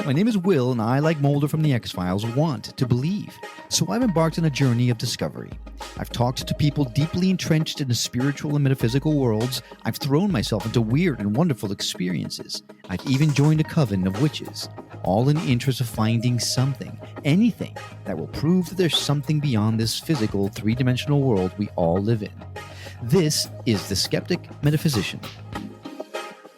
My name is Will, and I, like Mulder from the X-Files, want to believe. So I've embarked on a journey of discovery. I've talked to people deeply entrenched in the spiritual and metaphysical worlds. I've thrown myself into weird and wonderful experiences. I've even joined a coven of witches, all in the interest of finding something, anything, that will prove that there's something beyond this physical, three-dimensional world we all live in. This is the Skeptic Metaphysician.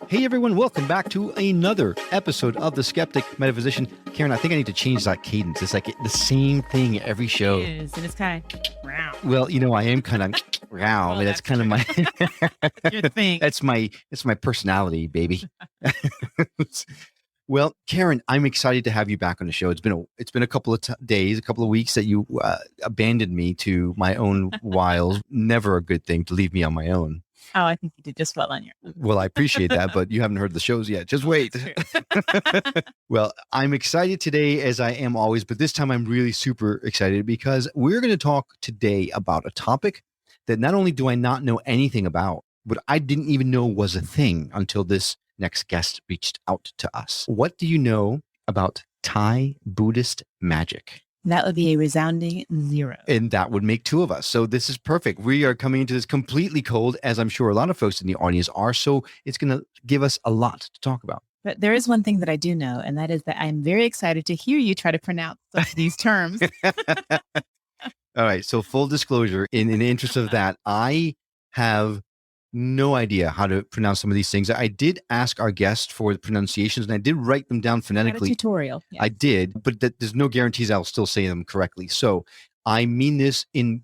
Hey everyone, welcome back to another episode of the Skeptic Metaphysician. Karen, I think I need to change that cadence. It's like the same thing every show. It is, and it's kind of round. Well, you know, I am kind of round. Oh, that's kind of my your thing. That's my personality, baby. Well, Karen, I'm excited to have you back on the show. It's been a couple of days, a couple of weeks that you abandoned me to my own wiles. Never a good thing to leave me on my own. Oh, I think you did just well on your own. Well, I appreciate that, but you haven't heard the shows yet. Just wait. Well, I'm excited today, as I am always, but this time I'm really super excited because we're going to talk today about a topic that not only do I not know anything about, but I didn't even know was a thing until this next guest reached out to us. What do you know about Thai Buddhist magic? That would be a resounding 0. And that would make 2 of us. So this is perfect. We are coming into this completely cold, as I'm sure a lot of folks in the audience are. So it's going to give us a lot to talk about. But there is one thing that I do know, and that is that I'm very excited to hear you try to pronounce some of these terms. All right. So full disclosure, in the interest of that, I have no idea how to pronounce some of these things. I did ask our guest for the pronunciations, and I did write them down phonetically. A tutorial. Yes. I did, but there's no guarantees I'll still say them correctly. So I mean this in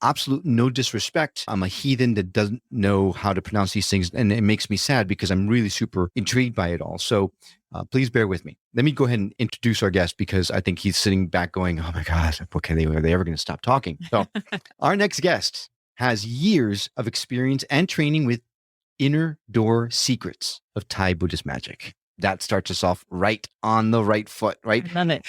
absolute no disrespect. I'm a heathen that doesn't know how to pronounce these things, and it makes me sad because I'm really super intrigued by it all. So please bear with me. Let me go ahead and introduce our guest because I think he's sitting back going, oh my gosh, are they ever going to stop talking? So our next guest has years of experience and training with inner door secrets of Thai Buddhist magic. That starts us off right on the right foot, right? I love it.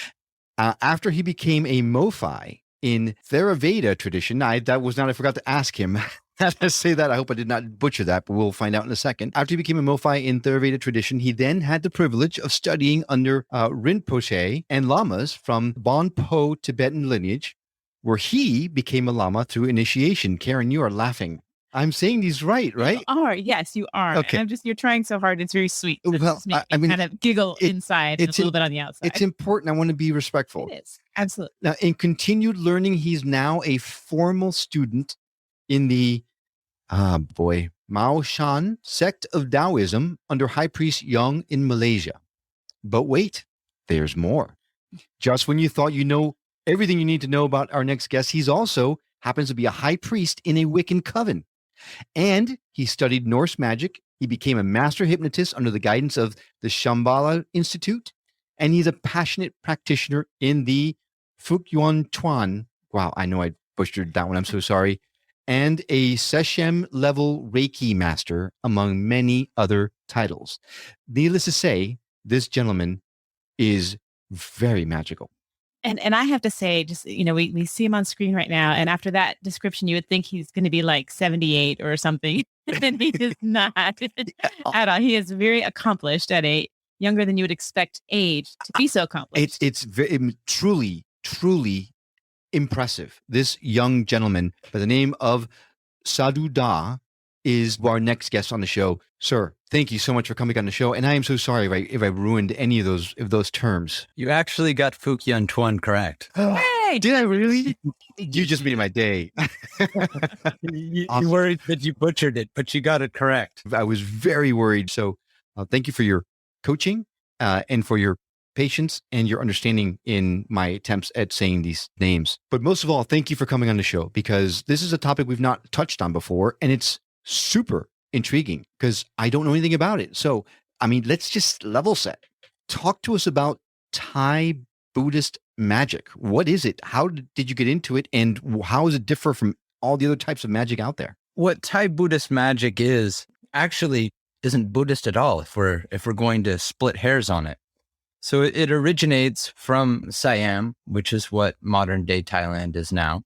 After he became a Mofi in Theravada tradition, I forgot to ask him how to say that. I hope I did not butcher that, but we'll find out in a second. After he became a Mofi in Theravada tradition, he then had the privilege of studying under Rinpoche and lamas from Bonpo Tibetan lineage, where he became a lama through initiation. Karen, you are laughing. I'm saying these right? You are. Yes, you are. Okay. And you're trying so hard. It's very sweet. Well, I mean, kind of giggle inside and a little bit on the outside. It's important. I want to be respectful. It is. Absolutely. Now, in continued learning, he's now a formal student in the, Mao Shan sect of Taoism under High Priest Yang in Malaysia. But wait, there's more. Just when you thought you know everything you need to know about our next guest, he's also happens to be a high priest in a Wiccan coven. And he studied Norse magic. He became a master hypnotist under the guidance of the Shambhala Institute. And he's a passionate practitioner in the Fukyuan Tuan. Wow, I know I butchered that one. I'm so sorry. And a Seshem level Reiki master, among many other titles. Needless to say, this gentleman is very magical. And I have to say, just, we see him on screen right now. And after that description, you would think he's going to be like 78 or something. And he is not at all. He is very accomplished at a younger than you would expect age to be so accomplished. It's very, truly, truly impressive. This young gentleman by the name of Sadhu is our next guest on the show. Sir, thank you so much for coming on the show. And I am so sorry if I ruined any of those terms. You actually got Fukyuan Tuan correct. Hey! Did I really? You just made my day. You worried that you butchered it, but you got it correct. I was very worried. So thank you for your coaching and for your patience and your understanding in my attempts at saying these names. But most of all, thank you for coming on the show because this is a topic we've not touched on before. And it's super intriguing because I don't know anything about it. So, I mean, let's just level set. Talk to us about Thai Buddhist magic. What is it? How did you get into it? And how does it differ from all the other types of magic out there? What Thai Buddhist magic is actually isn't Buddhist at all if we're going to split hairs on it. So it originates from Siam, which is what modern day Thailand is now.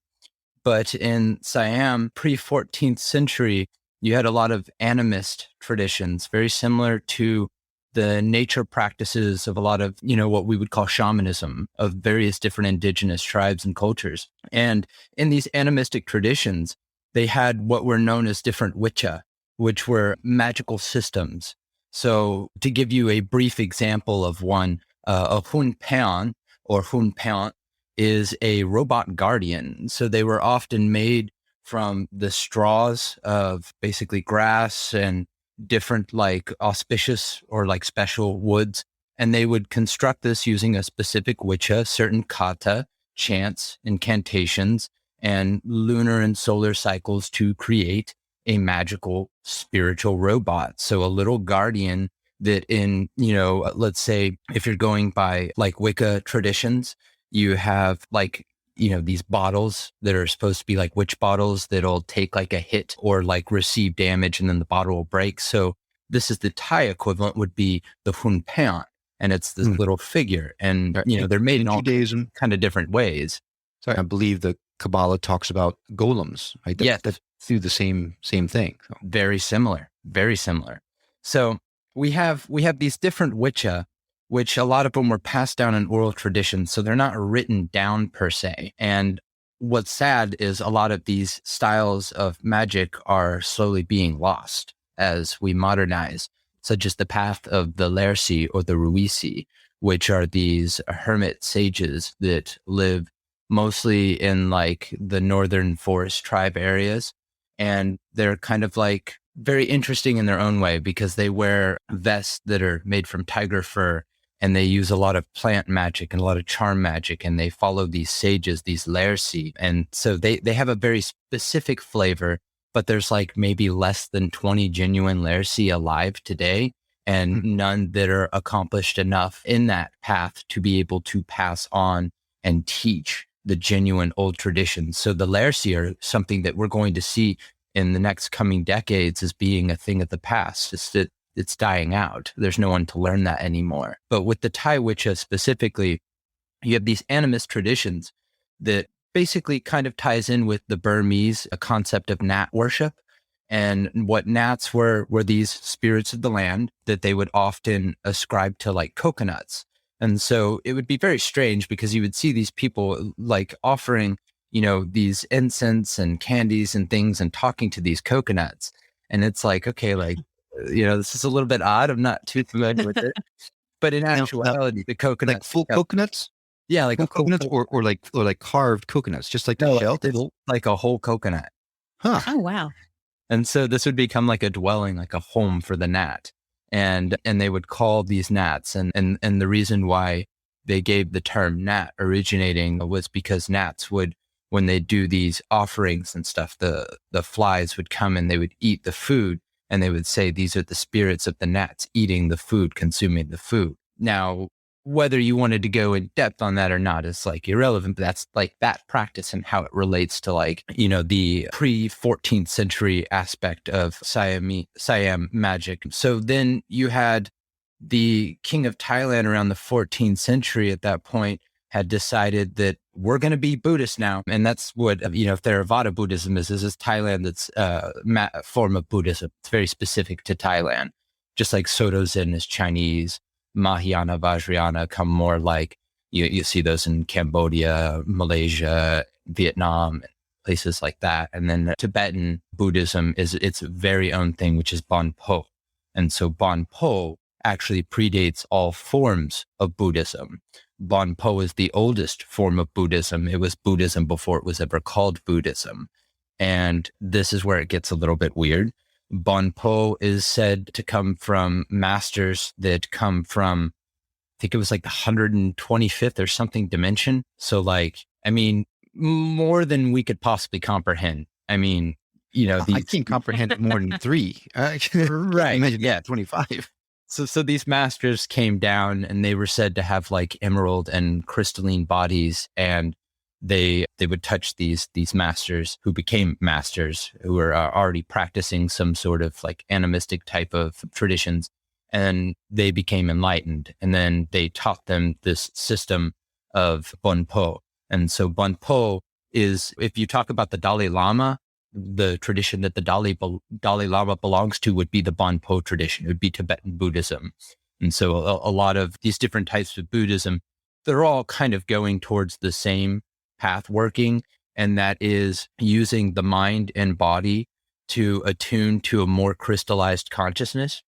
But in Siam, pre-14th century, you had a lot of animist traditions, very similar to the nature practices of a lot of, what we would call shamanism of various different indigenous tribes and cultures. And in these animistic traditions, they had what were known as different Wicha, which were magical systems. So to give you a brief example of one, a Hun Peon or Hun Peon is a robot guardian. So they were often made from the straws of basically grass and different like auspicious or like special woods. And they would construct this using a specific Wicha, certain kata, chants, incantations, and lunar and solar cycles to create a magical spiritual robot. So a little guardian that in, let's say if you're going by like Wicca traditions, you have like, these bottles that are supposed to be like witch bottles that'll take like a hit or like receive damage and then the bottle will break. So this is the Thai equivalent would be the Hun Peon. And it's this little figure. And, they're made in all Judaism, kind of different ways. Sorry, I believe the Kabbalah talks about golems, right? That do the same thing. So. Very similar, very similar. So we have these different Wicha, which a lot of them were passed down in oral tradition. So they're not written down per se. And what's sad is a lot of these styles of magic are slowly being lost as we modernize, such as the path of the Lersi or the Ruisi, which are these hermit sages that live mostly in like the northern forest tribe areas. And they're kind of like very interesting in their own way because they wear vests that are made from tiger fur and they use a lot of plant magic and a lot of charm magic and they follow these sages, these Lersi. And so they have a very specific flavor, but there's like maybe less than 20 genuine Lersi alive today and none that are accomplished enough in that path to be able to pass on and teach the genuine old traditions. So the Lersi are something that we're going to see in the next coming decades as being a thing of the past. It's dying out. There's no one to learn that anymore. But with the Thai Wicha specifically, you have these animist traditions that basically kind of ties in with the Burmese a concept of Nat worship. And what Nats were these spirits of the land that they would often ascribe to like coconuts. And so it would be very strange because you would see these people like offering, these incense and candies and things and talking to these coconuts. And it's like, okay, like, this is a little bit odd. I'm not too familiar with it. But in actuality, the coconuts. Like full coconuts? Yeah, like full coconuts or like carved coconuts, just like the shell? Like a whole coconut. Huh. Oh, wow. And so this would become like a dwelling, like a home for the gnat. And they would call these gnats. And the reason why they gave the term gnat originating was because gnats would, when they do these offerings and stuff, the flies would come and they would eat the food. And they would say, these are the spirits of the gnats eating the food, consuming the food. Now, whether you wanted to go in depth on that or not is like irrelevant, but that's like that practice and how it relates to like, the pre-14th century aspect of Siam magic. So then you had the king of Thailand around the 14th century at that point had decided that we're going to be Buddhist now. And that's what, Theravada Buddhism is Thailand that's a form of Buddhism. It's very specific to Thailand, just like Soto Zen is Chinese. Mahayana, Vajrayana come more like you see those in Cambodia, Malaysia, Vietnam, and places like that. And then Tibetan Buddhism is its very own thing, which is Bon Po. And so Bon Po actually predates all forms of Buddhism. Bon Po is the oldest form of Buddhism. It was Buddhism before it was ever called Buddhism. And this is where it gets a little bit weird. Bon Po is said to come from masters that come from, I think it was like the 125th or something dimension. So like, more than we could possibly comprehend. I can't comprehend more than 3. Right. Imagine Yeah. 25. So these masters came down and they were said to have like emerald and crystalline bodies, and they would touch these masters who became masters who were already practicing some sort of like animistic type of traditions, and they became enlightened. And then they taught them this system of Bon Po. And so Bon Po is, if you talk about the Dalai Lama, the tradition that the Dalai Lama belongs to would be the Bon Po tradition. It would be Tibetan Buddhism. And so a lot of these different types of Buddhism, they're all kind of going towards the same path working, and that is using the mind and body to attune to a more crystallized consciousness,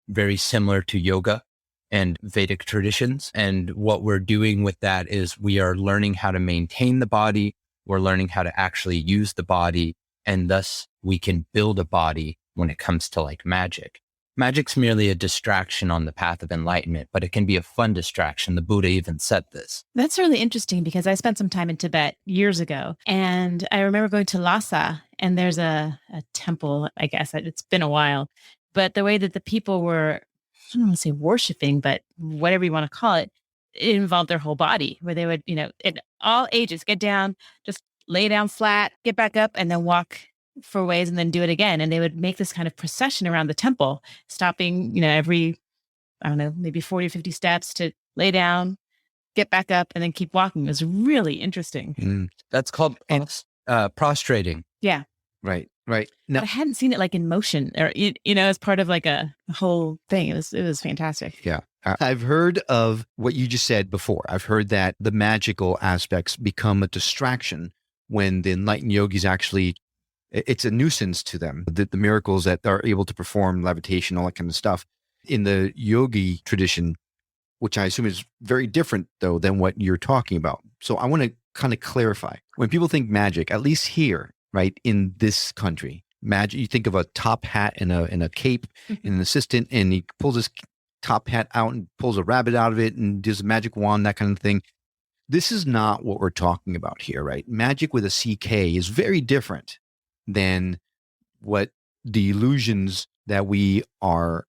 very similar to yoga and Vedic traditions. And what we're doing with that is we are learning how to maintain the body. We're learning how to actually use the body, and thus we can build a body when it comes to like magic. Magic's merely a distraction on the path of enlightenment, but it can be a fun distraction. The Buddha even said this. That's really interesting because I spent some time in Tibet years ago, and I remember going to Lhasa, and there's a temple, I guess. It's been a while, but the way that the people were, I don't want to say worshiping, but whatever you want to call it, it involved their whole body, where they would, at all ages, get down, just lay down flat, get back up, and then walk for ways and then do it again. And they would make this kind of procession around the temple, stopping, every, I don't know, maybe 40 or 50 steps to lay down, get back up, and then keep walking. It was really interesting. That's called prostrating. Yeah. Right. Now, but I hadn't seen it like in motion or, as part of like a whole thing. It was fantastic. yeah. I've heard of what you just said before. I've heard that the magical aspects become a distraction when the enlightened yogis actually, it's a nuisance to them. The miracles that they're able to perform, levitation, all that kind of stuff. In the yogi tradition, which I assume is very different though than what you're talking about. So I want to kind of clarify. When people think magic, at least here, right, in this country, magic, you think of a top hat and a cape and an assistant, and he pulls his top hat out and pulls a rabbit out of it and does a magic wand, that kind of thing. This is not what we're talking about here, right? Magic with a CK is very different than what the illusions that we are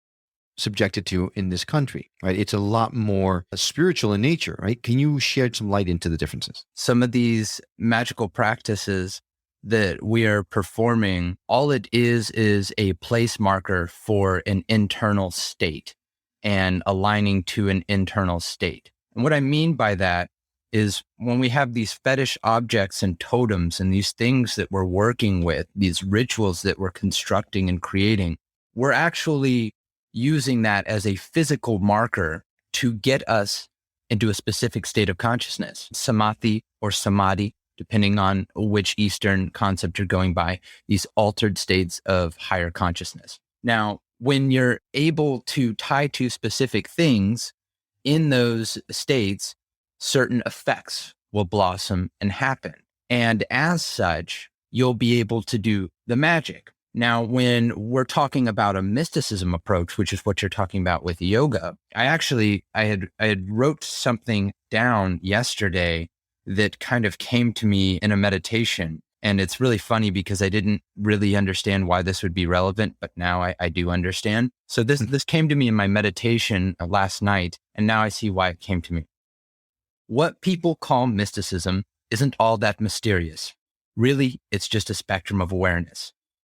subjected to in this country, right? It's a lot more spiritual in nature, right? Can you shed some light into the differences? Some of these magical practices that we are performing, all it is a place marker for an internal state and aligning to an internal state. And what I mean by that is when we have these fetish objects and totems and these things that we're working with, these rituals that we're constructing and creating, we're actually using that as a physical marker to get us into a specific state of consciousness, samadhi or samadhi, depending on which Eastern concept you're going by, these altered states of higher consciousness. Now, when you're able to tie to specific things in those states, certain effects will blossom and happen. And as such, you'll be able to do the magic. Now, when we're talking about a mysticism approach, which is what you're talking about with yoga, I had wrote something down yesterday that kind of came to me in a meditation. And it's really funny because I didn't really understand why this would be relevant, but now I do understand. So this came to me in my meditation last night, and now I see why it came to me. What people call mysticism isn't all that mysterious. Really, it's just a spectrum of awareness.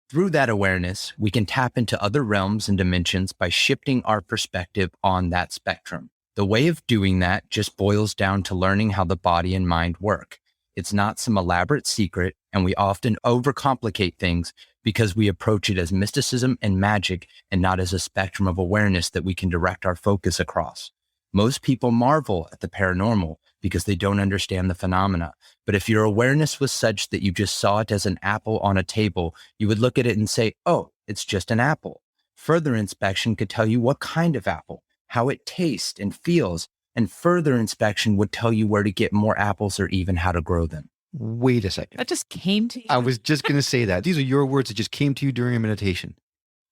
Through that awareness, we can tap into other realms and dimensions by shifting our perspective on that spectrum. The way of doing that just boils down to learning how the body and mind work. It's not some elaborate secret, and we often overcomplicate things because we approach it as mysticism and magic and not as a spectrum of awareness that we can direct our focus across. Most people marvel at the paranormal because they don't understand the phenomena. But if your awareness was such that you just saw it as an apple on a table, you would look at it and say, oh, it's just an apple. Further inspection could tell you what kind of apple, how it tastes and feels, and further inspection would tell you where to get more apples or even how to grow them. Wait a second. That just came to you. I was just going to say that. These are your words that just came to you during a meditation.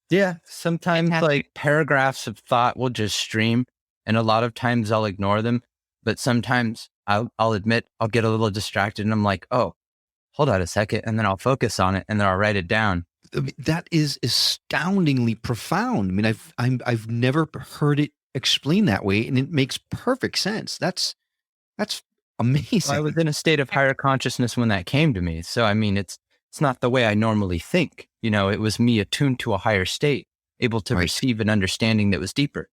Yeah, sometimes Fantastic. like paragraphs of thought will just stream, and a lot of times I'll ignore them. But sometimes I'll admit I'll get a little distracted and I'm like, oh, hold on a second. And then I'll focus on it and then I'll write it down. I mean, that is astoundingly profound. I mean, I've never heard it explained that way, and it makes perfect sense. That's amazing. I was in a state of higher consciousness when that came to me. So, I mean, it's not the way I normally think. It was me attuned to a higher state, able to receive an understanding that was deeper.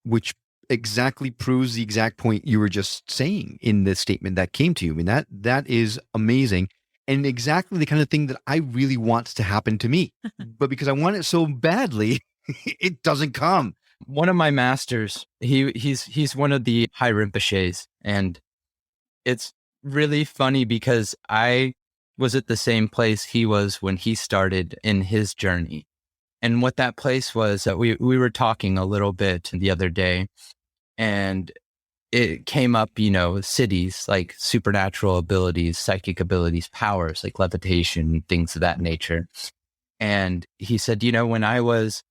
Which exactly proves the exact point you were just saying in the statement that came to you. I mean, that is amazing. And exactly the kind of thing that I really want to happen to me. But because I want it so badly, it doesn't come. One of my masters, he's one of the high Rinpoches, and it's really funny because I was at the same place he was when he started in his journey. And what that place was, we were talking a little bit the other day, and it came up, cities like supernatural abilities, psychic abilities, powers like levitation, things of that nature. And he said, when I was,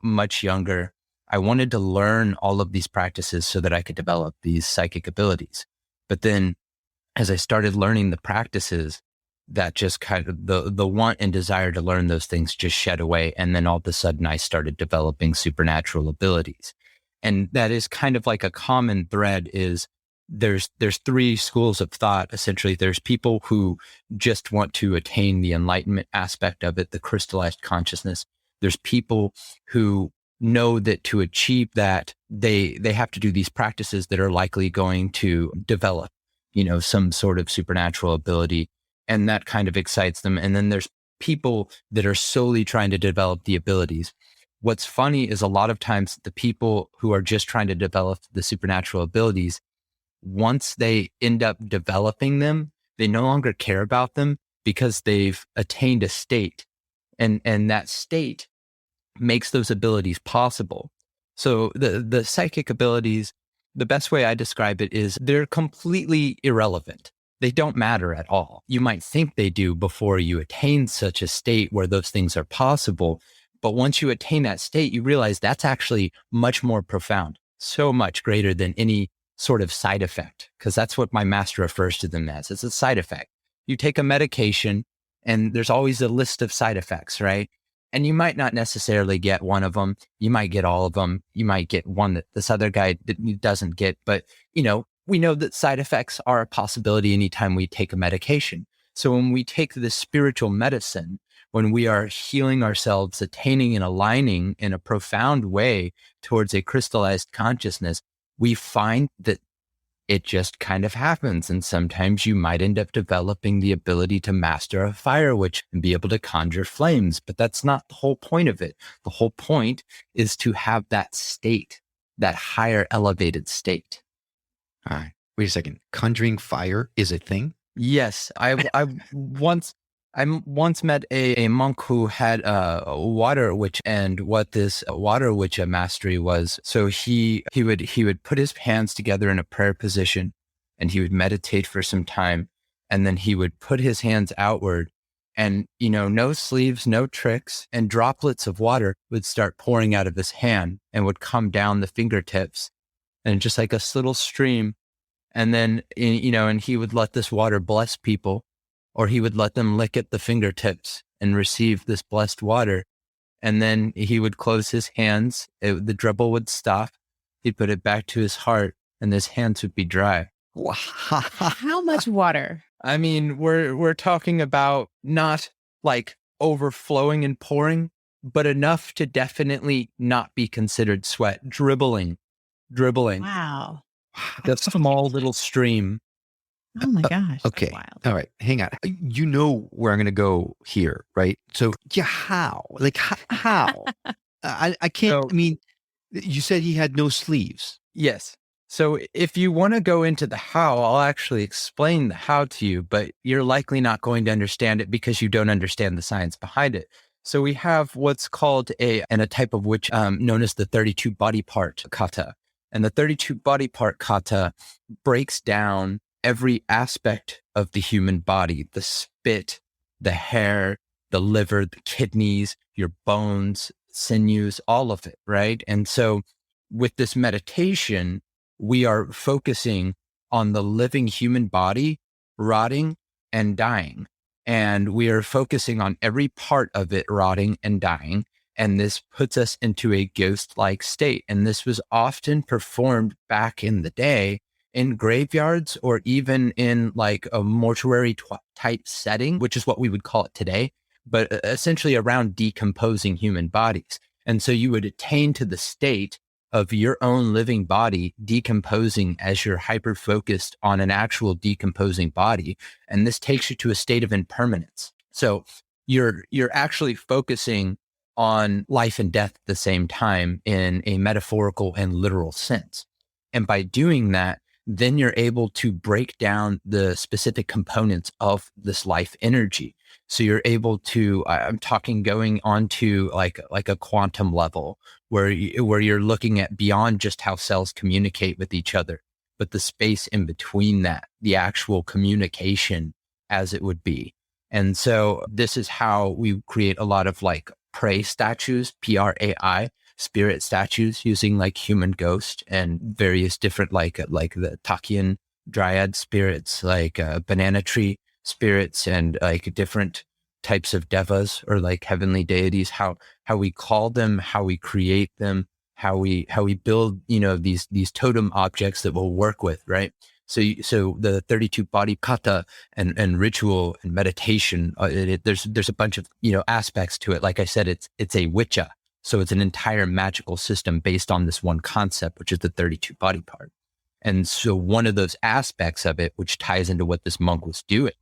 much younger, I wanted to learn all of these practices so that I could develop these psychic abilities. But then as I started learning the practices, that just kind of the want and desire to learn those things just shed away. And then all of a sudden I started developing supernatural abilities. And that is kind of like a common thread is there's three schools of thought. Essentially, there's people who just want to attain the enlightenment aspect of it, the crystallized consciousness. There's people who know that to achieve that, they have to do these practices that are likely going to develop, some sort of supernatural ability. And that kind of excites them. And then there's people that are solely trying to develop the abilities. What's funny is a lot of times the people who are just trying to develop the supernatural abilities, once they end up developing them, they no longer care about them because they've attained a state. And that state makes those abilities possible. So the psychic abilities, the best way I describe it is they're completely irrelevant. They don't matter at all. You might think they do before you attain such a state where those things are possible. But once you attain that state, you realize that's actually much more profound, so much greater than any sort of side effect, because that's what my master refers to them as. It's a side effect. You take a medication and there's always a list of side effects, right? And you might not necessarily get one of them. You might get all of them. You might get one that this other guy doesn't get. But, we know that side effects are a possibility anytime we take a medication. So when we take this spiritual medicine, when we are healing ourselves, attaining and aligning in a profound way towards a crystallized consciousness, we find that it just kind of happens. And sometimes you might end up developing the ability to master a fire witch and be able to conjure flames. But that's not the whole point of it. The whole point is to have that state, that higher elevated state. All right. Wait a second. Conjuring fire is a thing? Yes. I once met a monk who had a water witch, and what this water witch mastery was. So he would put his hands together in a prayer position, and he would meditate for some time, and then he would put his hands outward, and no sleeves, no tricks, and droplets of water would start pouring out of his hand and would come down the fingertips, and just like a little stream. And then and he would let this water bless people, or he would let them lick at the fingertips and receive this blessed water. And then he would close his hands. The dribble would stop. He'd put it back to his heart, and his hands would be dry. How much water? I mean, we're talking about not like overflowing and pouring, but enough to definitely not be considered sweat. Dribbling. Wow. That small little stream. Oh my gosh. Okay. That's wild. All right. Hang on. You know where I'm going to go here, right? So yeah, how? Like how? I can't, you said he had no sleeves. Yes. So if you want to go into the how, I'll actually explain the how to you, but you're likely not going to understand it because you don't understand the science behind it. So we have what's called a type of witch known as the 32 body part kata. And the 32 body part kata breaks down every aspect of the human body: the spit, the hair, the liver, the kidneys, your bones, sinews, all of it, right? And so with this meditation, we are focusing on the living human body rotting and dying. And we are focusing on every part of it rotting and dying. And this puts us into a ghost-like state. And this was often performed back in the day in graveyards, or even in like a mortuary type setting, which is what we would call it today, but essentially around decomposing human bodies. And so you would attain to the state of your own living body decomposing as you're hyper-focused on an actual decomposing body. And this takes you to a state of impermanence. So you're actually focusing on life and death at the same time in a metaphorical and literal sense. And by doing that, then you're able to break down the specific components of this life energy. So you're able to, I'm talking going on to like a quantum level where you're looking at beyond just how cells communicate with each other, but the space in between that, the actual communication as it would be. And so this is how we create a lot of like pray statues, Prai, spirit statues using like human ghost and various different like the Takian dryad spirits, like banana tree spirits and like different types of devas or like heavenly deities, how we call them, how we create them, how we build, these totem objects that we'll work with, right? So the 32 body kata and ritual and meditation, there's a bunch of, aspects to it. Like I said, it's a Wicha. So it's an entire magical system based on this one concept, which is the 32 body part. And so one of those aspects of it, which ties into what this monk was doing,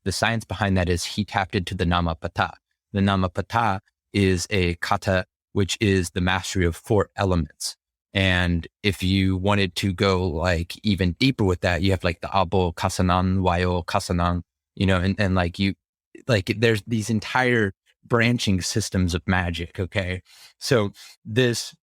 the science behind that is he tapped into the Namapata. The Namapata is a kata, which is the mastery of 4 elements. And if you wanted to go like even deeper with that, you have like the Abo Kasanan, Wayo Kasanan, and like there's these entire branching systems of magic. Okay. So this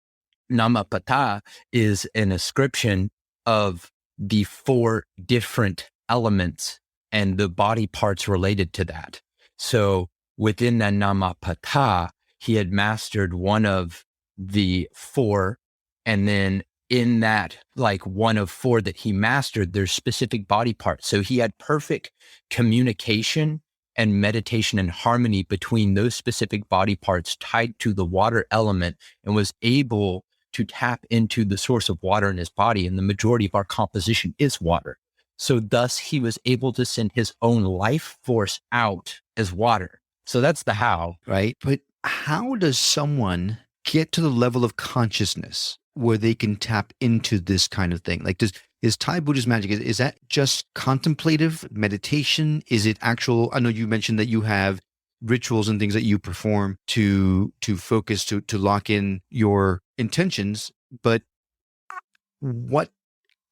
Namapata is an ascription of the 4 different elements and the body parts related to that. So within the Namapata, he had mastered one of the 4. And then in that, like one of 4 that he mastered, there's specific body parts. So he had perfect communication and meditation and harmony between those specific body parts tied to the water element, and was able to tap into the source of water in his body. And the majority of our composition is water. So thus he was able to send his own life force out as water. So that's the how. Right. But how does someone get to the level of consciousness where they can tap into this kind of thing? Like, is Thai Buddhist magic, is that just contemplative meditation? Is it actual? I know you mentioned that you have rituals and things that you perform to focus, to lock in your intentions, but what,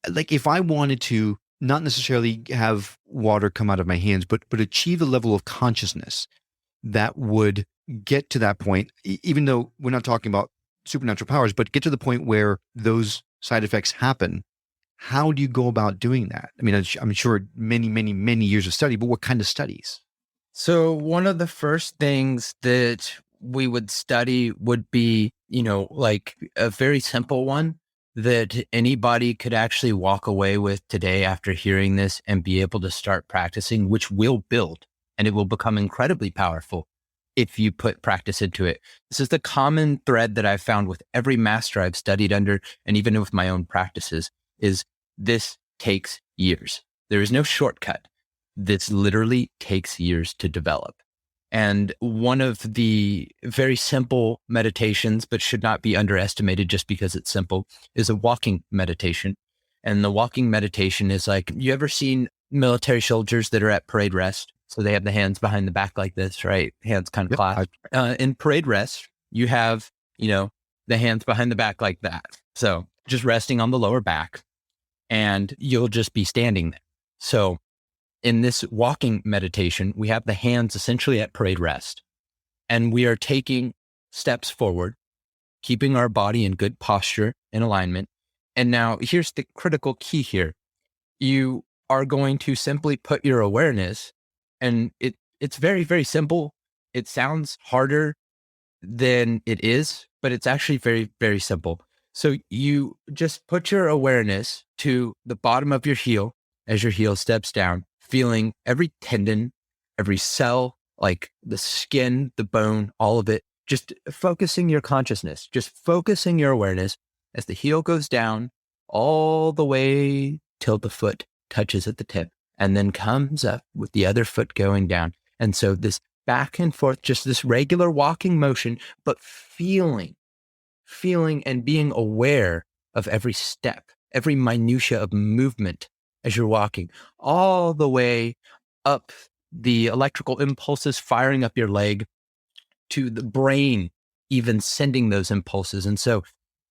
like if I wanted to not necessarily have water come out of my hands, but achieve a level of consciousness that would get to that point, even though we're not talking about supernatural powers, but get to the point where those side effects happen. How do you go about doing that? I mean, I'm sure many, many, many years of study, but what kind of studies? So one of the first things that we would study would be, like a very simple one that anybody could actually walk away with today after hearing this and be able to start practicing, which will build, and it will become incredibly powerful if you put practice into it. This is the common thread that I've found with every master I've studied under, and even with my own practices, is this takes years. There is no shortcut. This literally takes years to develop. And one of the very simple meditations, but should not be underestimated just because it's simple, is a walking meditation. And the walking meditation is like, you ever seen military soldiers that are at parade rest? So they have the hands behind the back like this, right? Hands kind of clasped. In parade rest, you have, the hands behind the back like that. So just resting on the lower back, and you'll just be standing there. So in this walking meditation, we have the hands essentially at parade rest, and we are taking steps forward, keeping our body in good posture and alignment. And now here's the critical key here. You are going to simply put your awareness, and it's very, very simple. It sounds harder than it is, but it's actually very, very simple. So you just put your awareness to the bottom of your heel as your heel steps down, feeling every tendon, every cell, like the skin, the bone, all of it, just focusing your consciousness, just focusing your awareness as the heel goes down all the way till the foot touches at the tip, and then comes up with the other foot going down. And so this back and forth, just this regular walking motion, but feeling and being aware of every step, every minutia of movement as you're walking, all the way up the electrical impulses firing up your leg to the brain even sending those impulses. And so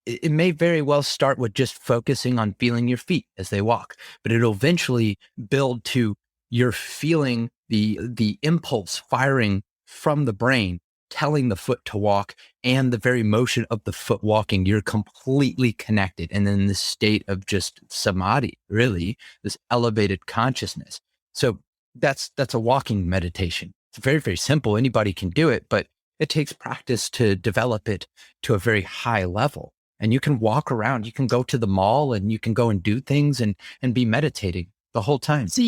it may very well start with just focusing on feeling your feet as they walk, but it'll eventually build to you're feeling the impulse firing from the brain, telling the foot to walk, and the very motion of the foot walking. You're completely connected. And then this state of just samadhi, really, this elevated consciousness. So that's a walking meditation. It's very, very simple. Anybody can do it, but it takes practice to develop it to a very high level. And you can walk around, you can go to the mall and you can go and do things and be meditating the whole time. So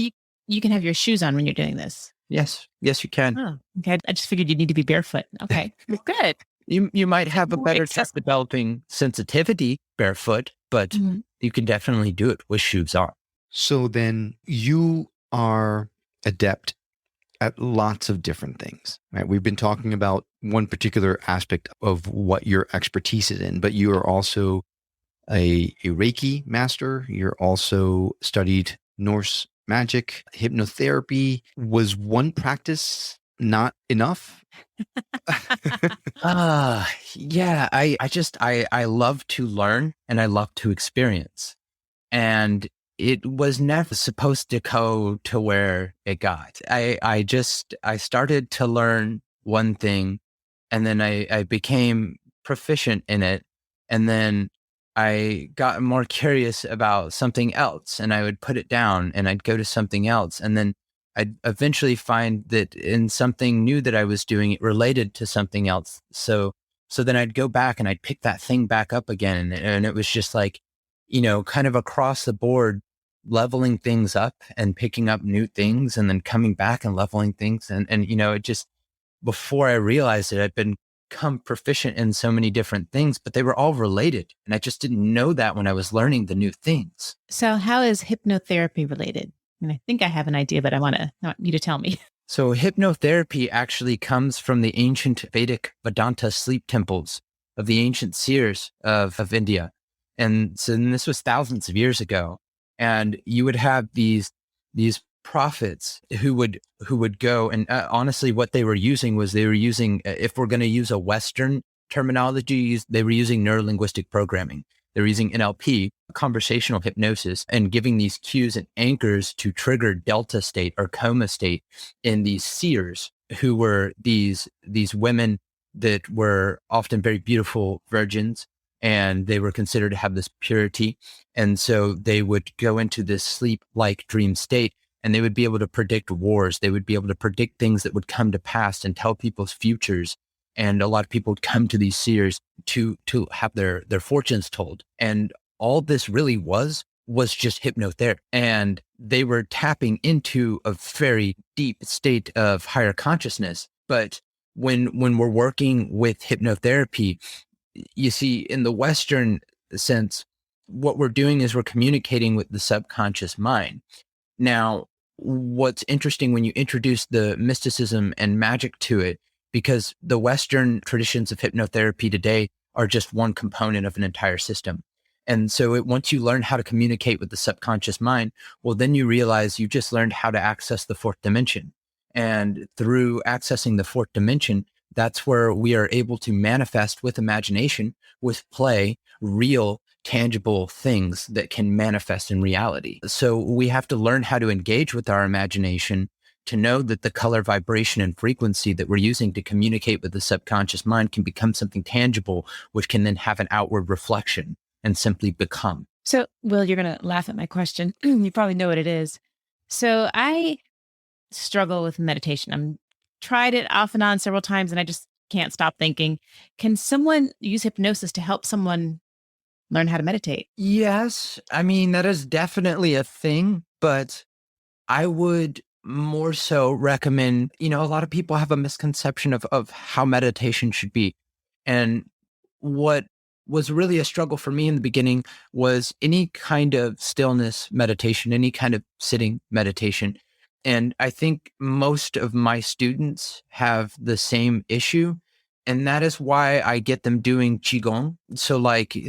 you can have your shoes on when you're doing this. Yes, you can. Oh, okay. I just figured you'd need to be barefoot. Okay, good. You might have a better time Accessible. developing sensitivity barefoot, but you can definitely do it with shoes on. So then you are adept at lots of different things, right? We've been talking about one particular aspect of what your expertise is in, but you are also a Reiki master. You're also studied Norse magic, hypnotherapy. Was one practice not enough? Yeah, I love to learn and I love to experience. And it was never supposed to go to where it got. I started to learn one thing and then I became proficient in it. And then I got more curious about something else and I would put it down and I'd go to something else. And then I'd eventually find that in something new that I was doing, it related to something else. So then I'd go back and I'd pick that thing back up again. And it was just like, kind of across the board, leveling things up and picking up new things and then coming back and leveling things. And it just, before I realized it, I'd become proficient in so many different things, but they were all related. And I just didn't know that when I was learning the new things. So how is hypnotherapy related? And I think I have an idea, but I want you to tell me. So hypnotherapy actually comes from the ancient Vedic Vedanta sleep temples of the ancient seers of India. And so this was thousands of years ago. And you would have these prophets who would go and honestly, what they were using, if we're going to use a Western terminology, they were using neurolinguistic programming. They were using NLP, conversational hypnosis, and giving these cues and anchors to trigger delta state or coma state in these seers who were these women that were often very beautiful virgins. And they were considered to have this purity. And so they would go into this sleep-like dream state and they would be able to predict wars. They would be able to predict things that would come to pass and tell people's futures. And a lot of people would come to these seers to have their fortunes told. And all this really was just hypnotherapy. And they were tapping into a very deep state of higher consciousness. But when we're working with hypnotherapy, you see, in the Western sense, what we're doing is we're communicating with the subconscious mind. Now, what's interesting when you introduce the mysticism and magic to it, because the Western traditions of hypnotherapy today are just one component of an entire system. And so once you learn how to communicate with the subconscious mind, well, then you realize you just learned how to access the fourth dimension. And through accessing the fourth dimension, that's where we are able to manifest with imagination, with play, real, tangible things that can manifest in reality. So we have to learn how to engage with our imagination to know that the color, vibration, and frequency that we're using to communicate with the subconscious mind can become something tangible, which can then have an outward reflection and simply become. So, Will, you're going to laugh at my question. You probably know what it is. So I struggle with meditation. I'm tried it off and on several times and I just can't stop thinking, can someone use hypnosis to help someone learn how to meditate? Yes. I mean, that is definitely a thing, but I would more so recommend, a lot of people have a misconception of how meditation should be. And what was really a struggle for me in the beginning was any kind of stillness meditation, any kind of sitting meditation. And I think most of my students have the same issue. And that is why I get them doing Qigong. So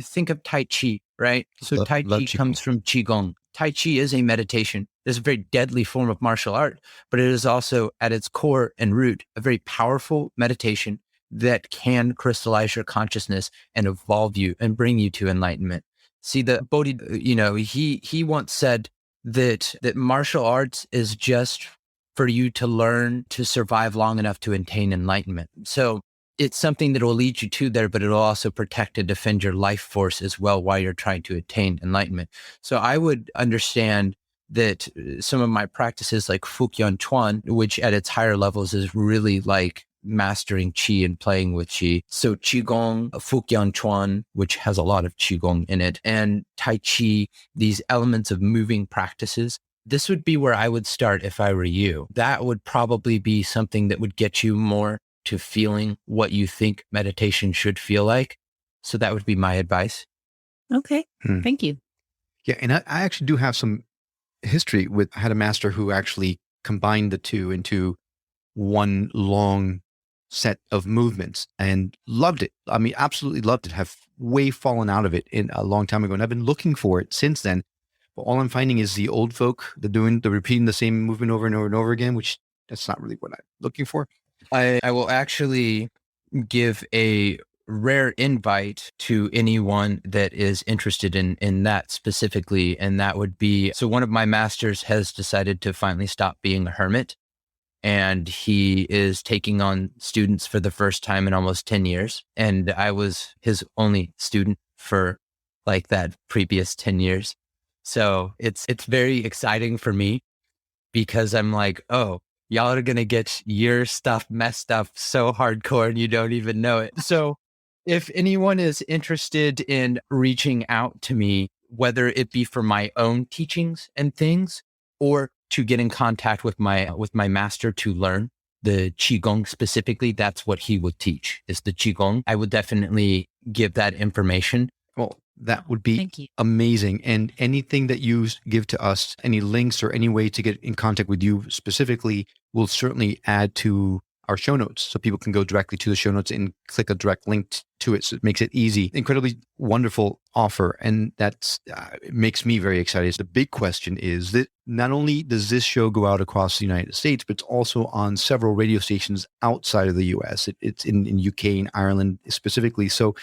think of Tai Chi, right? So Tai Chi comes from Qigong. Tai Chi is a meditation. It's a very deadly form of martial art, but it is also at its core and root, a very powerful meditation that can crystallize your consciousness and evolve you and bring you to enlightenment. See, the Bodhi, he once said that martial arts is just for you to learn to survive long enough to attain enlightenment. So it's something that will lead you to there, but it'll also protect and defend your life force as well while you're trying to attain enlightenment. So I would understand that some of my practices like Fukyan Chuan, which at its higher levels is really like mastering Qi and playing with Qi. So Qigong, Fukyan Chuan, which has a lot of Qigong in it, and Tai Chi, these elements of moving practices. This would be where I would start if I were you. That would probably be something that would get you more to feeling what you think meditation should feel like. So that would be my advice. Okay. Thank you. Yeah. And I actually do have some history with, I had a master who actually combined the two into one long set of movements and loved it. I mean, absolutely loved it. Have way fallen out of it in a long time ago. And I've been looking for it since then. But all I'm finding is the old folk, they're repeating the same movement over and over and over again, which that's not really what I'm looking for. I will actually give a rare invite to anyone that is interested in that specifically. And that would be, so one of my masters has decided to finally stop being a hermit. And he is taking on students for the first time in almost 10 years. And I was his only student for like that previous 10 years. So it's very exciting for me because I'm like, oh, y'all are going to get your stuff messed up so hardcore and you don't even know it. So if anyone is interested in reaching out to me, whether it be for my own teachings and things, or to get in contact with my master to learn the Qigong specifically, that's what he would teach, is the Qigong. I would definitely give that information. Well, that would be amazing. And anything that you give to us, any links or any way to get in contact with you specifically, we'll certainly add to our show notes so people can go directly to the show notes and click a direct link to it. So it makes it easy. Incredibly wonderful offer. And that's it makes me very excited. The big question is that not only does this show go out across the United States, but it's also on several radio stations outside of the US. It's in UK and Ireland specifically. So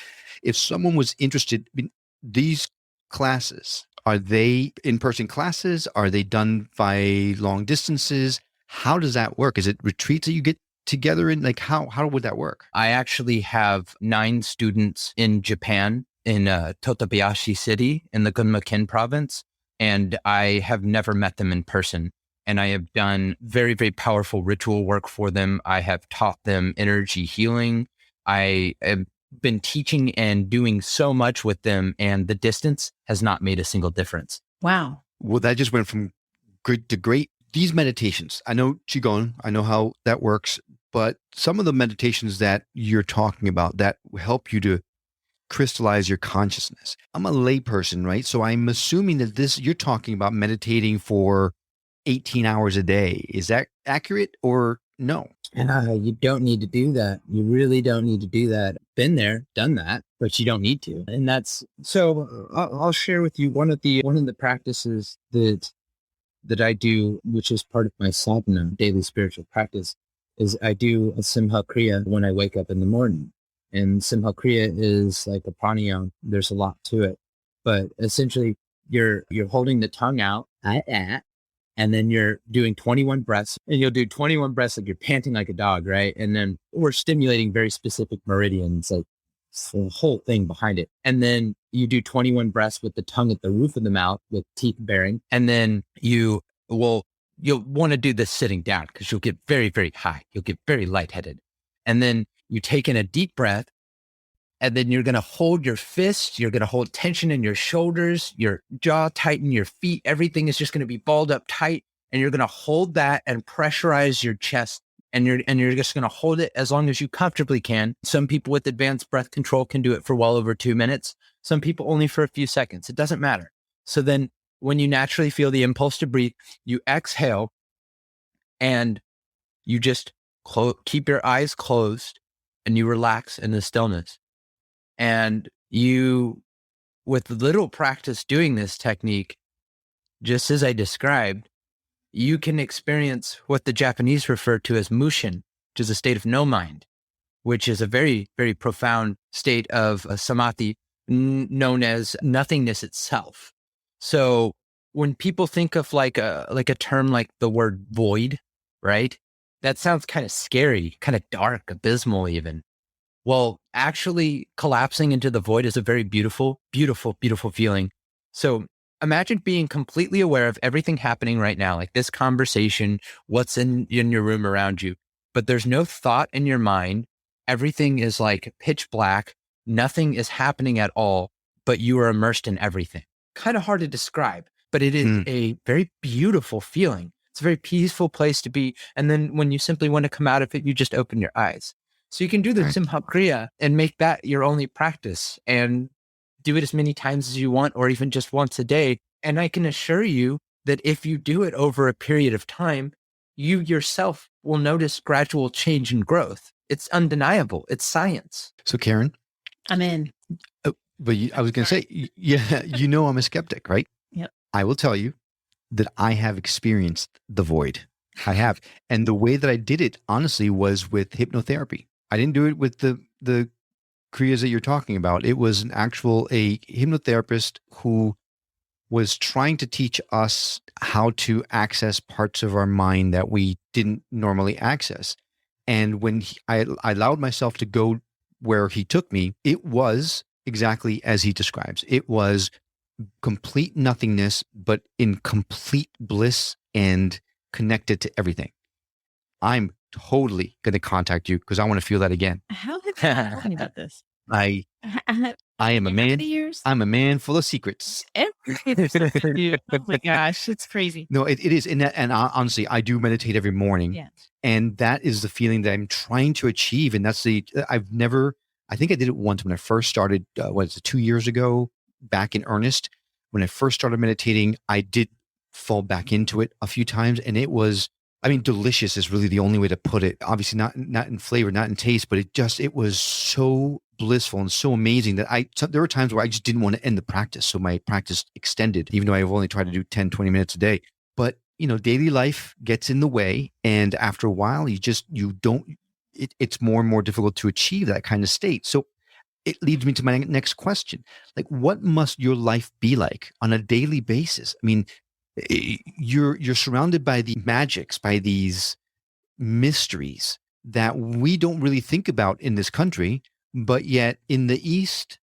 if someone was interested, I mean, these classes, are they in-person classes? Are they done by long distances? How does that work? Is it retreats that you get together in? Like how would that work? I actually have 9 students in Japan, in Totobayashi City in the Gunma-ken province, and I have never met them in person. And I have done very, very powerful ritual work for them. I have taught them energy healing. I have been teaching and doing so much with them, and the distance has not made a single difference. Wow. Well, that just went from good to great. These meditations, I know Qigong, I know how that works, but some of the meditations that you're talking about that help you to crystallize your consciousness. I'm a layperson, right? So I'm assuming that you're talking about meditating for 18 hours a day. Is that accurate or no? You don't need to do that. You really don't need to do that. Been there, done that, but you don't need to. And that's, so I'll share with you one of the practices that I do, which is part of my sadhana, daily spiritual practice, is I do a Simha Kriya when I wake up in the morning. And Simha Kriya is like a pranayama. There's a lot to it. But essentially, you're holding the tongue out, and then you're doing 21 breaths. And you'll do 21 breaths like you're panting like a dog, right? And then we're stimulating very specific meridians, like the whole thing behind it. And then you do 21 breaths with the tongue at the roof of the mouth with teeth baring. And then you'll want to do this sitting down because you'll get very, very high. You'll get very lightheaded. And then you take in a deep breath, and then you're going to hold your fists. You're going to hold tension in your shoulders, your jaw tighten, your feet. Everything is just going to be balled up tight. And you're going to hold that and pressurize your chest. And you're just going to hold it as long as you comfortably can. Some people with advanced breath control can do it for well over 2 minutes. Some people only for a few seconds. It doesn't matter. So then when you naturally feel the impulse to breathe, you exhale and you just keep your eyes closed and you relax in the stillness. And you, with little practice doing this technique, just as I described, you can experience what the Japanese refer to as mushin, which is a state of no mind. which is a very, very profound state of samadhi known as nothingness itself. So when people think of like a term like the word void, right? That sounds kind of scary, kind of dark, abysmal even. Well, actually collapsing into the void is a very beautiful, beautiful, beautiful feeling. So imagine being completely aware of everything happening right now, like this conversation, what's in your room around you, but there's no thought in your mind. Everything is like pitch black. Nothing is happening at all, but you are immersed in everything. Kind of hard to describe, but it is a very beautiful feeling. It's a very peaceful place to be. And then when you simply want to come out of it, you just open your eyes. So you can do the Simha Kriya and make that your only practice and do it as many times as you want, or even just once a day. And I can assure you that if you do it over a period of time, you yourself will notice gradual change and growth. It's undeniable. It's science. So Karen, I'm in. but I was going to say, yeah, I'm a skeptic, right? Yep. I will tell you that I have experienced the void. I have. And the way that I did it, honestly, was with hypnotherapy. I didn't do it with the kriyas that you're talking about. It was a hypnotherapist who was trying to teach us how to access parts of our mind that we didn't normally access. And when I allowed myself to go where he took me, it was exactly as he describes. It was complete nothingness, but in complete bliss and connected to everything. I'm totally going to contact you because I want to feel that again. How have you told me about this? I am a man. Years? I'm a man full of secrets. Oh my gosh, it's crazy. No, it is. And honestly, I do meditate every morning. Yeah. And that is the feeling that I'm trying to achieve. And that's I think I did it once when I first started, 2 years ago, back in earnest. When I first started meditating, I did fall back into it a few times. And it was, delicious is really the only way to put it. Obviously not in flavor, not in taste, but it was so blissful and so amazing that there were times where I just didn't want to end the practice. So my practice extended, even though I've only tried to do 10, 20 minutes a day. But, daily life gets in the way. And after a while, it's more and more difficult to achieve that kind of state. So it leads me to my next question. Like, what must your life be like on a daily basis? You're surrounded by the magics, by these mysteries that we don't really think about in this country, but yet in the East,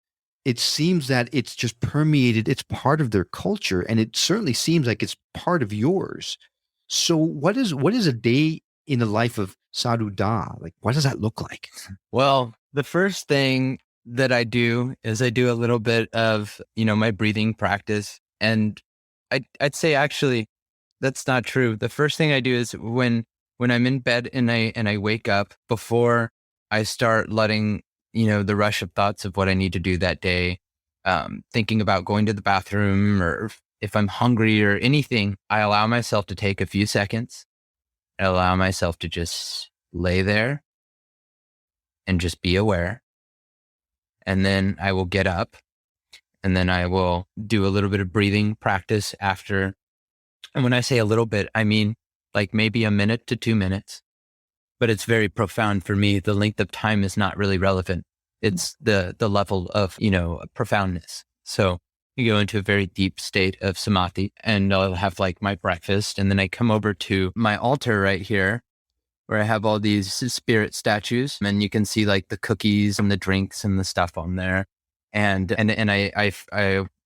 it seems that it's just permeated. It's part of their culture, and it certainly seems like it's part of yours. So what is a day in the life of Sadhu Da? Like, what does that look like? Well, the first thing that I do is I do a little bit of, my breathing practice. And I'd say actually that's not true. The first thing I do is when I'm in bed and I wake up, before I start letting, the rush of thoughts of what I need to do that day, thinking about going to the bathroom or if I'm hungry or anything, I allow myself to take a few seconds. I allow myself to just lay there and just be aware. And then I will get up. And then I will do a little bit of breathing practice after. And when I say a little bit, I mean like maybe a minute to 2 minutes. But it's very profound for me. The length of time is not really relevant. It's the level of, profoundness. So you go into a very deep state of samadhi, and I'll have like my breakfast. And then I come over to my altar right here, where I have all these spirit statues. And you can see like the cookies and the drinks and the stuff on there. And I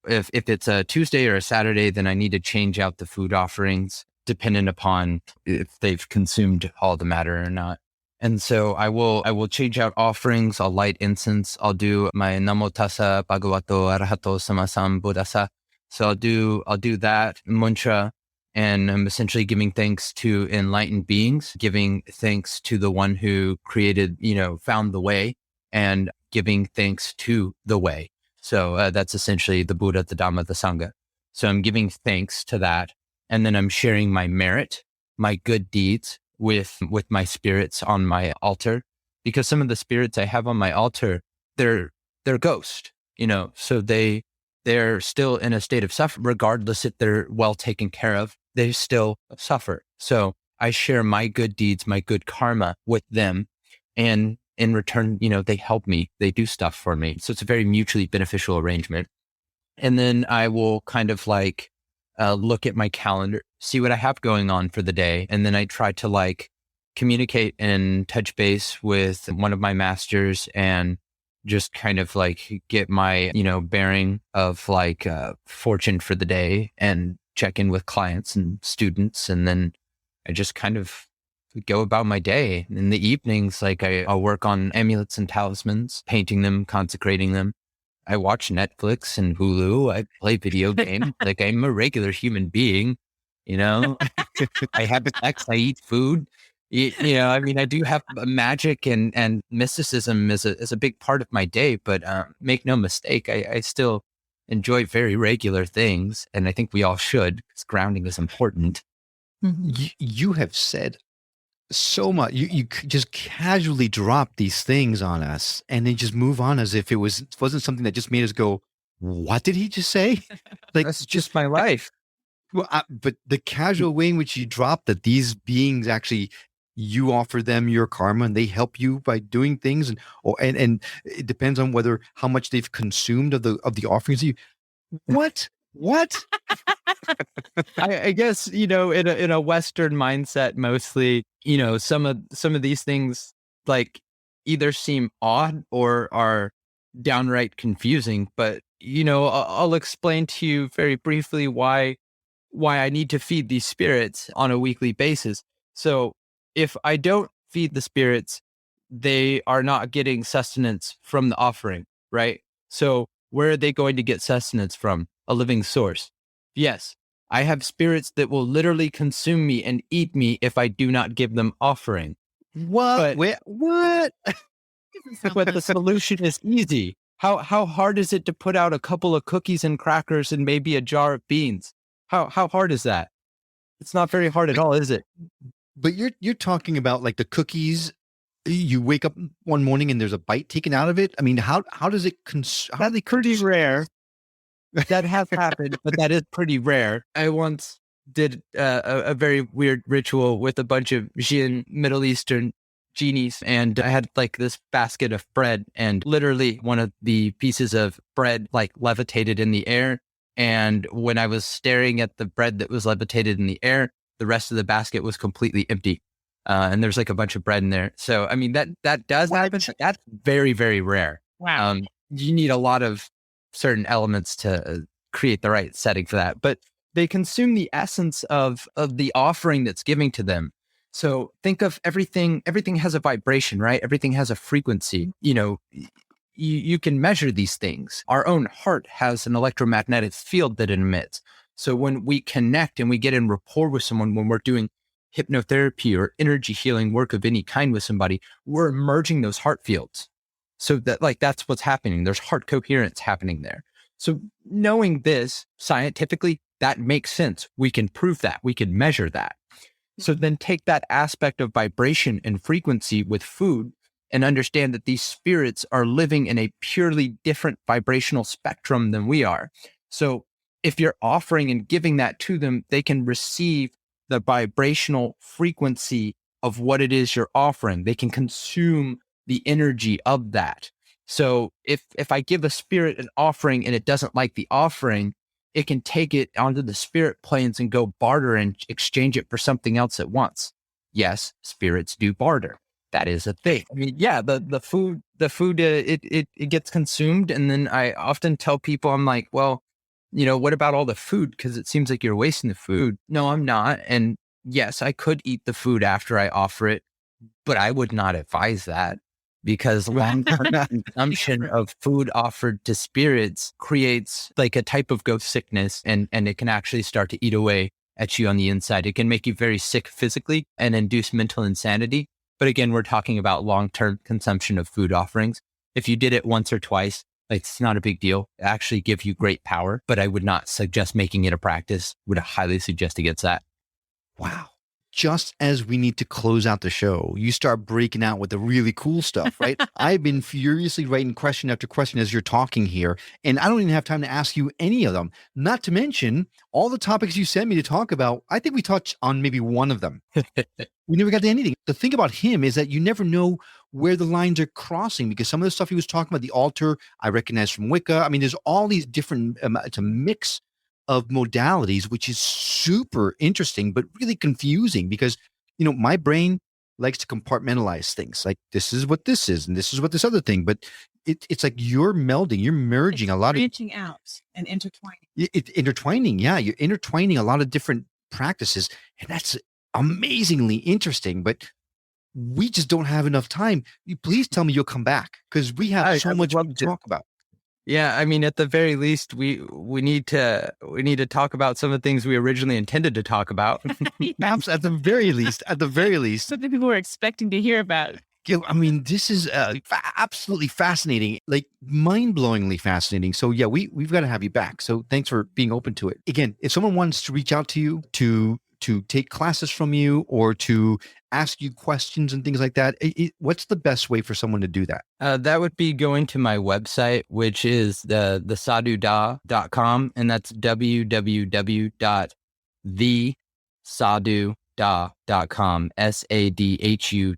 if it's a Tuesday or a Saturday, then I need to change out the food offerings dependent upon if they've consumed all the matter or not. And so I will change out offerings. I'll light incense. I'll do my Namo Tassa Bhagavato Arahato Samma Buddhassa. So I'll do that mantra, and I'm essentially giving thanks to enlightened beings, giving thanks to the one who created, found the way, and giving thanks to the way. So that's essentially the Buddha, the Dhamma, the Sangha. So I'm giving thanks to that. And then I'm sharing my merit, my good deeds with my spirits on my altar, because some of the spirits I have on my altar, they're ghost, so they're still in a state of suffering, regardless if they're well taken care of, they still suffer. So I share my good deeds, my good karma with them. And in return, they help me, they do stuff for me. So it's a very mutually beneficial arrangement. And then I will kind of like look at my calendar, see what I have going on for the day. And then I try to like communicate and touch base with one of my masters and just kind of like get my, bearing of like fortune for the day and check in with clients and students. And then I just kind of go about my day. In the evenings, like I'll work on amulets and talismans, painting them, consecrating them. I watch Netflix and Hulu. I play video games. Like I'm a regular human being, I have sex, I eat food. I do have magic and mysticism is a big part of my day, but make no mistake, I still enjoy very regular things. And I think we all should, because grounding is important. Mm-hmm. You have said so much. You just casually drop these things on us and then just move on as if it wasn't something that just made us go, what did he just say? Like, that's just my life. Well, but the casual way in which you drop that these beings actually, you offer them your karma and they help you by doing things, and it depends on how much they've consumed of the offerings. What? I guess, in a Western mindset, mostly, some of these things like either seem odd or are downright confusing. But, I'll explain to you very briefly why I need to feed these spirits on a weekly basis. So if I don't feed the spirits, they are not getting sustenance from the offering, right? So where are they going to get sustenance from? A living source. Yes, I have spirits that will literally consume me and eat me if I do not give them offering. What? What? But the solution is easy. How hard is it to put out a couple of cookies and crackers and maybe a jar of beans? How hard is that? It's not very hard at all, is it? But you're talking about like the cookies. You wake up one morning and there's a bite taken out of it. I mean, how does it That's pretty rare. That has happened, but that is pretty rare. I once did a very weird ritual with a bunch of Jinn, Middle Eastern genies, and I had like this basket of bread, and literally one of the pieces of bread like levitated in the air. And when I was staring at the bread that was levitated in the air, the rest of the basket was completely empty. And there's like a bunch of bread in there. So, I mean, that does happen. That's very, very rare. Wow. You need a lot of certain elements to create the right setting for that. But they consume the essence of the offering that's giving to them. So think of everything has a vibration, right? Everything has a frequency. You can measure these things. Our own heart has an electromagnetic field that it emits. So when we connect and we get in rapport with someone, when we're doing hypnotherapy or energy healing work of any kind with somebody, we're merging those heart fields. So that's what's happening. There's heart coherence happening there. So knowing this scientifically, that makes sense. We can prove that. We can measure that. So then take that aspect of vibration and frequency with food and understand that these spirits are living in a purely different vibrational spectrum than we are. So if you're offering and giving that to them, they can receive the vibrational frequency of what it is you're offering. They can consume the energy of that. So if I give a spirit an offering and it doesn't like the offering, it can take it onto the spirit planes and go barter and exchange it for something else at once. Yes, spirits do barter. That is a thing. I mean, yeah, the food, it gets consumed. And then I often tell people, I'm like, well, what about all the food? Because it seems like you're wasting the food. No, I'm not. And yes, I could eat the food after I offer it, but I would not advise that, because long-term consumption of food offered to spirits creates like a type of ghost sickness, and it can actually start to eat away at you on the inside. It can make you very sick physically and induce mental insanity. But again, we're talking about long-term consumption of food offerings. If you did it once or twice, it's not a big deal. It actually give you great power, but I would not suggest making it a practice. Would highly suggest against that. Wow. just as we need to close out the show, you start breaking out with the really cool stuff, right? I've been furiously writing question after question as you're talking here, and I don't even have time to ask you any of them. Not to mention all the topics you sent me to talk about. I think we touched on maybe one of them. We never got to anything. The thing about him is that you never know where the lines are crossing, because some of the stuff he was talking about, the altar, I recognize from Wicca. I mean, there's all these different, it's a mix of modalities, which is super interesting, but really confusing because, my brain likes to compartmentalize things. Like, this is what this is, and this is what this other thing. But it's like you're melding, you're merging a lot of branching out and intertwining. Intertwining. Yeah. You're intertwining a lot of different practices. And that's amazingly interesting, but we just don't have enough time. Please tell me you'll come back, because we have so much to talk about. Yeah, I mean, at the very least, we need to talk about some of the things we originally intended to talk about. Perhaps at the very least, something people were expecting to hear about. I mean, this is absolutely fascinating, like mind-blowingly fascinating. So yeah, we've got to have you back. So thanks for being open to it. Again, if someone wants to reach out to you to take classes from you or to ask you questions and things like that, what's the best way for someone to do that? That would be going to my website, which is the sadhuda.com, and that's www.thesadhudah.com, SADHUDAH.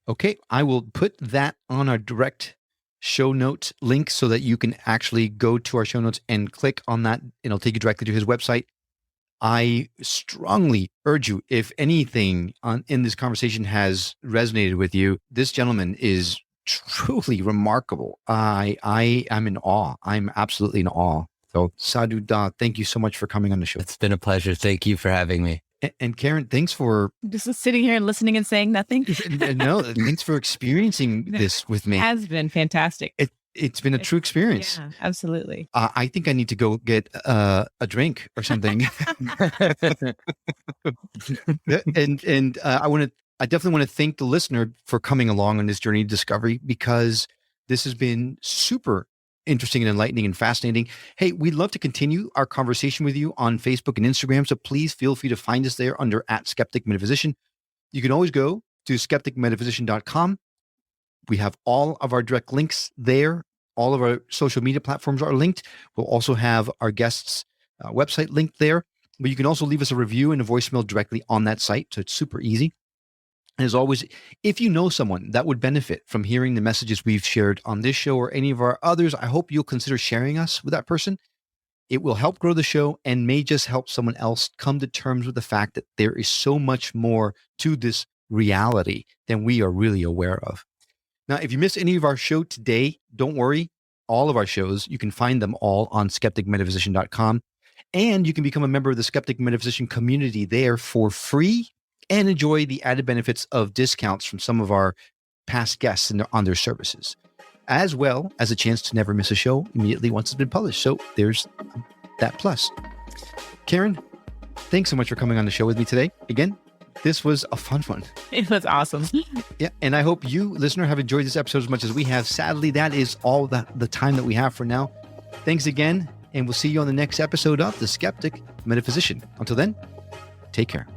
Okay, I will put that on our direct show notes link so that you can actually go to our show notes and click on that, and it'll take you directly to his website. I strongly urge you, if anything in this conversation has resonated with you, this gentleman is truly remarkable. I'm in awe. I'm absolutely in awe. So Sadhu Da, thank you so much for coming on the show. It's been a pleasure. Thank you for having me. And Karen, thanks for just sitting here and listening and saying nothing. No, thanks for experiencing this with me. It has been fantastic. It's been a true experience. Yeah, absolutely. I think I need to go get a drink or something. and I definitely want to thank the listener for coming along on this journey of discovery, because this has been super interesting and enlightening and fascinating. Hey, we'd love to continue our conversation with you on Facebook and Instagram. So please feel free to find us there under @Skeptic Metaphysician. You can always go to skepticmetaphysician.com. We have all of our direct links there. All of our social media platforms are linked. We'll also have our guests' website linked there. But you can also leave us a review and a voicemail directly on that site. So it's super easy. And as always, if you know someone that would benefit from hearing the messages we've shared on this show or any of our others, I hope you'll consider sharing us with that person. It will help grow the show and may just help someone else come to terms with the fact that there is so much more to this reality than we are really aware of. Now, if you missed any of our show today, don't worry. All of our shows, you can find them all on skepticmetaphysician.com. And you can become a member of the Skeptic Metaphysician community there for free and enjoy the added benefits of discounts from some of our past guests on their services, as well as a chance to never miss a show immediately once it's been published. So there's that plus. Karen, thanks so much for coming on the show with me today. Again, this was a fun one. It was awesome. Yeah, and I hope you, listener, have enjoyed this episode as much as we have. Sadly, that is all the time that we have for now. Thanks again, and we'll see you on the next episode of The Skeptic Metaphysician. Until then, take care.